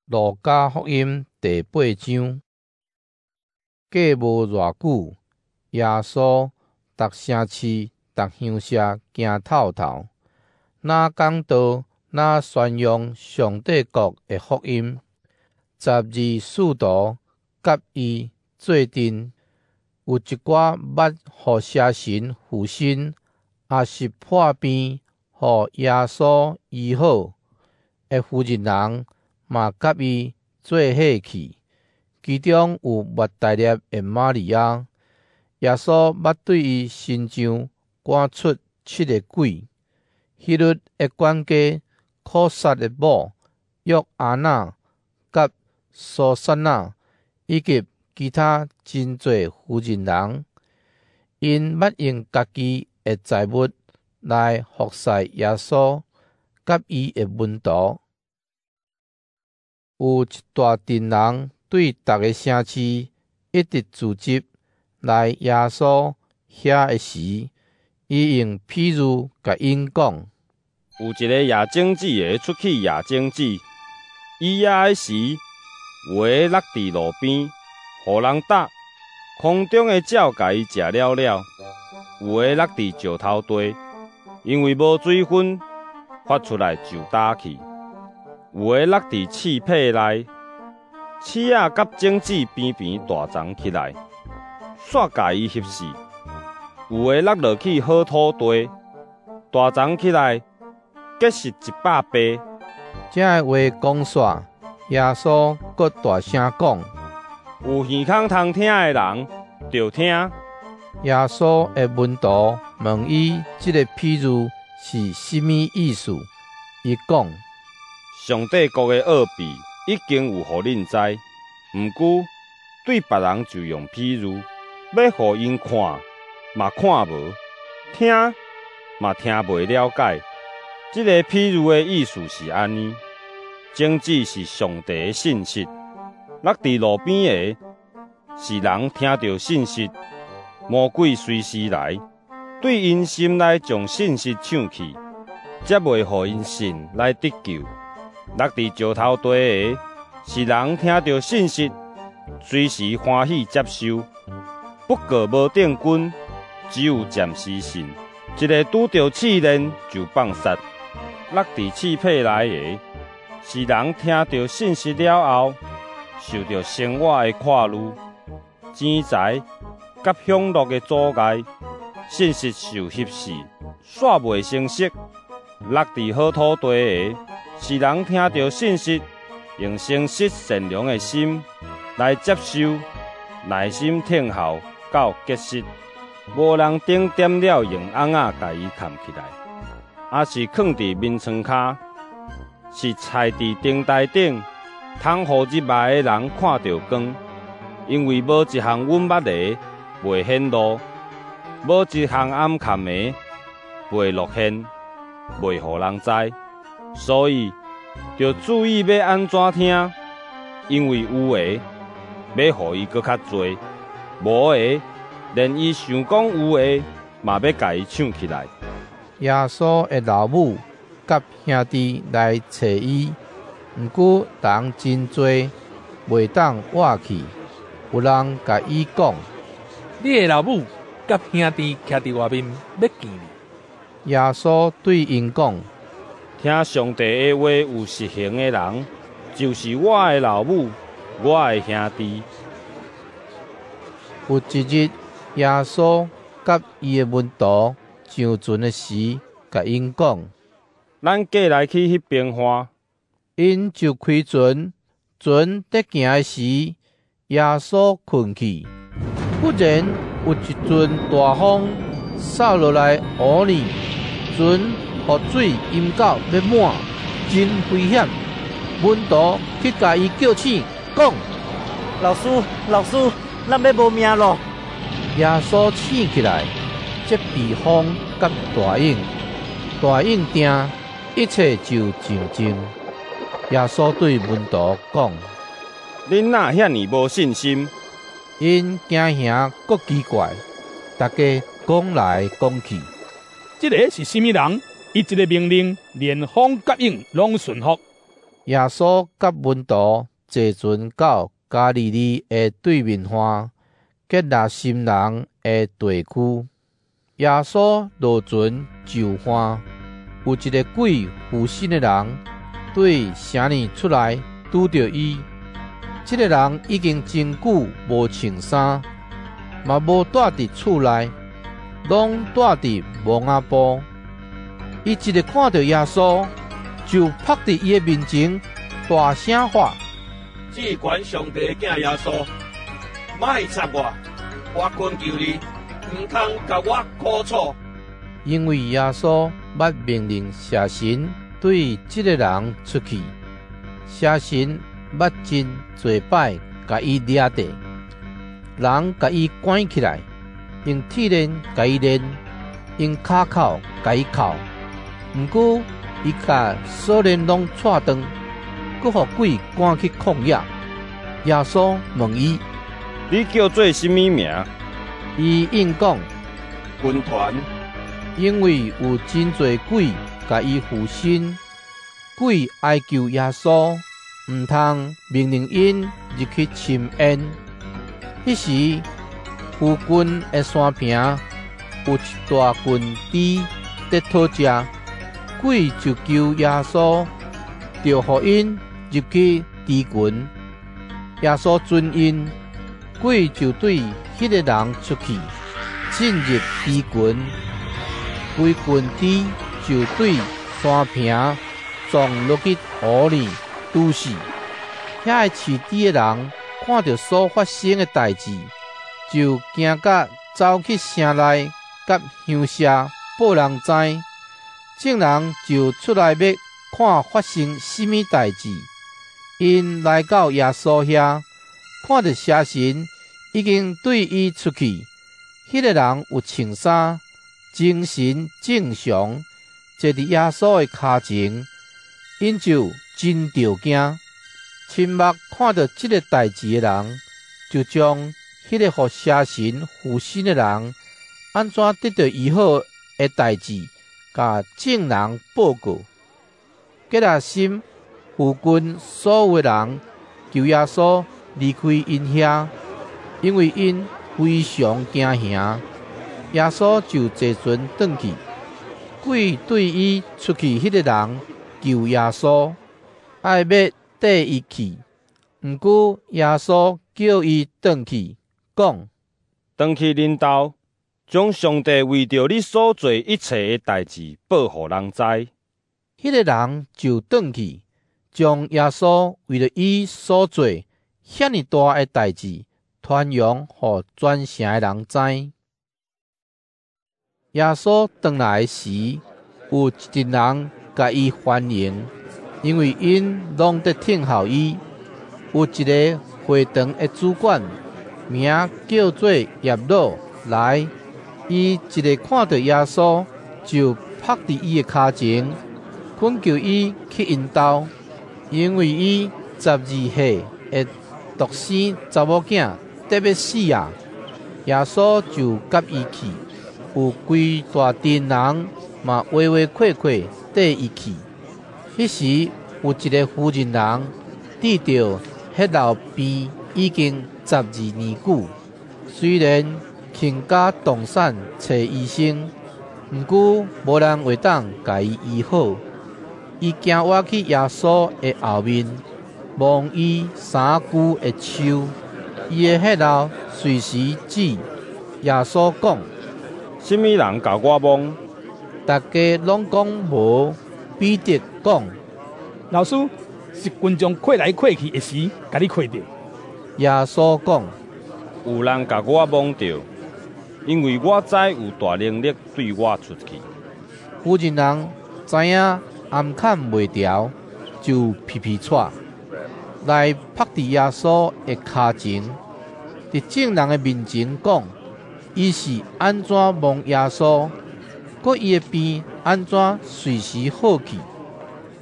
路加福音第8章，过无偌久，耶稣逐城市、逐乡舍行透透，哪讲道，哪宣扬上帝国的福音。12使徒甲伊做阵，有一寡捌互邪神附身，也是破病，互耶稣医好的妇人人，嘛甲伊做伙去。其中有抹大粒的玛利亚。耶稣捌对伊身上赶出7个鬼。迄日的管家考察的某约阿娜甲苏珊娜，以及其他真侪妇人人，因捌用家己的财物来服侍耶稣甲伊的门徒。有一大群人对逐个城市一直聚集来耶稣遐的时，伊用譬喻甲因讲：有一个夜经子的出去夜经子，伊夜的时，有个落伫路边，互人搭。空中的鸟甲伊食了了，有个落伫石头地，因为无水分，发出来就焦去。有个落伫刺皮内，刺仔甲种子边边大长起来，煞甲伊吸死。有个落落去好土地，大长起来，结实100倍。这话讲煞，耶稣搁大声讲：有耳孔通听的人，就听。耶稣的门徒问伊这个譬喻是甚物意思？伊讲：上帝国的奥秘已经有互恁知，毋过对别人就用譬喻，要互因看，嘛看无；听，嘛听袂了解。这个譬喻的意思是安尼：种子是上帝的信息，落伫路边的，是人听到信息，魔鬼随时来，对因心内将信息抢去，则袂互因信来得救。落伫石头地的，是人听到信息，随时欢喜接受，不过无定根，只有暂时性。一个拄着试炼就放杀。落伫刺皮内的，是人听到信息了后，受到生活的看虑、钱财甲享乐的阻碍，信息受稀释，煞袂成熟。落伫好土地的，是人听到信息，用诚实善良的心来接受，耐心听候到结实。无人顶点了用红仔甲伊藏起来，也是放伫面窗骹，是菜伫灯台顶，通互入夜的人看到光。因为无一项稳捌的袂显露，无一项暗藏的袂露现，袂互人知。所以，着注意要安怎听，因为有的要互伊搁较侪，无的连伊想讲有的嘛要甲伊抢起来。耶稣的老母甲兄弟来找伊，毋过人真多，袂当活去。有人甲伊讲：你的老母甲兄弟徛伫外面要见你。耶稣对因讲：听上帝的话有实行的人，就是我的老母，我的兄弟。有一日，耶稣甲伊的门徒上船的时，甲因讲：咱过来去迄边花。因就开船，船在行的时，耶稣困去。忽然有一阵大风扫落来湖里，船予水淹到要满，真危险。门徒去甲伊叫醒，讲：老师，咱要无命咯！耶稣醒起来，接避风甲大影定，一切就静静。耶稣对门徒讲：恁哪遐尼无信心？因惊吓阁奇怪，大家讲来讲去。这个是甚物人？伊一个命令，连风甲影拢顺服。耶稣甲门徒坐船到加利利的对面岸，吉拿心人的地区。耶稣落船就岸，有一个鬼附身的人对城里出来拄着伊。这个人已经真久无穿衫，嘛无住伫厝内，拢住伫蒙阿埔。伊一日看到耶稣，就拍伫伊的面前，大声喊：只管上帝的囝耶稣，莫插我恳求你，唔通甲我苦楚。因为耶稣捌命令邪神对这个人出去，邪神捌真多摆甲伊抓地，人甲伊关起来，用铁链甲伊链，用骹铐甲伊铐。毋过伊甲锁链拢扯断，搁互鬼赶去旷野。耶稣问伊：你叫做什么名？伊应讲：军团。因为有真多鬼甲伊附身，鬼哀求耶稣，毋通命令因入去深渊。迄时，附近的山坪有一大群猪在讨食，鬼就求耶稣，就互因入去猪群。耶稣准因，鬼就对迄个人出去，进入猪群。规群猪就对山坪撞落去河里，拄死。遐个饲猪的人看到所发生的代志，就惊甲走去城内，甲乡社报人知。众人就出来要看发生什么代志。因来到耶稣遐，看到邪神已经对伊出去，迄个人有穿衫，精神正常，坐伫耶稣的脚前，因就真着惊。亲目看到这个代志的人，就将迄个互邪神附身的人安怎得到医好的代志，甲众人报告。吉拿心附近所有的人求耶稣离开因遐，因为因非常惊吓。耶稣就坐船转去，鬼对伊出去迄个人求耶稣，爱要带伊去。毋过耶稣叫伊转去，讲：转去恁兜，将上帝为着你所做一切的代志报互人知。迄个人就转去，将耶稣为了伊所做遐尼大的代志传扬互全城的人知。耶稣回来时，有一群人甲伊欢迎，因为因拢在听候伊。有一个会堂的主管，名叫做耶罗来，伊一个看到耶稣，就拍伫伊的脚前，恳求伊去因兜，因为伊12岁的独生查某囝得要死啊！耶稣就甲伊去。有规大群人嘛，话话快快带伊去。迄时有一个妇人人，治着迄老病已经12年久，虽然倾家动产找医生，毋过无人会当甲伊医好。伊行活去耶稣的后面，望伊3句的手，伊的迄老随时指耶稣讲。什么人甲我摸？大家拢讲无。彼得讲：老师是群众快来快去的时，甲你快着。耶稣讲：有人甲我摸着，因为我知有大能力对我出去。妇人人知影暗砍袂牢，就皮皮喘来拍伫耶稣的脚前，伫众人的面前讲。伊是安怎望耶稣，搁伊的病安怎随时好去？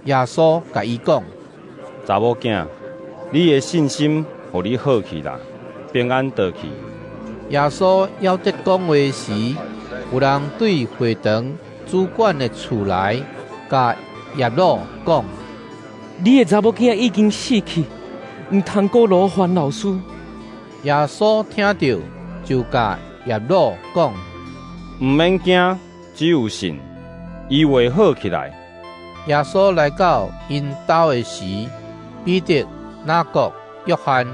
耶稣甲伊讲：查某囝，你的信心，互你好去啦，平安倒去。耶稣要得讲话时，有人对会堂主管的厝来，甲耶罗讲：你的查某囝已经死去，毋通过劳烦老师。耶稣听到，就甲耶鲁讲：毋免惊，只有信，伊会好起来。耶稣来到因兜的时，彼得、雅各、约翰，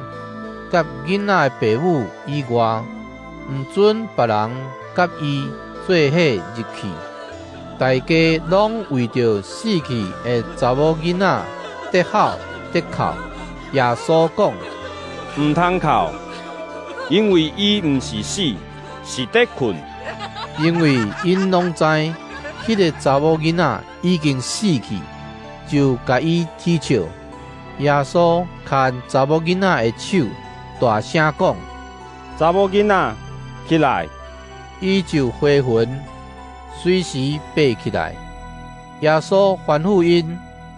甲囡仔的父母以外，毋准别人甲伊做伙入去。大家拢为着死去的查某囡仔得哭得哭。耶稣讲：毋通哭，因为伊毋是死，是得困。因为因拢知，迄个查某囡仔已经死去，就甲伊踢笑。耶稣牵查某囡仔的手，大声讲：查某囡仔，起来！伊就回魂，随时爬起来。耶稣吩咐因，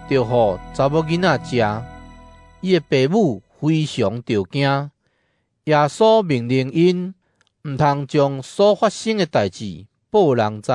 就互查某囡仔食。伊的父母非常着惊。耶稣命令因，毋通将所发生的代志报人知。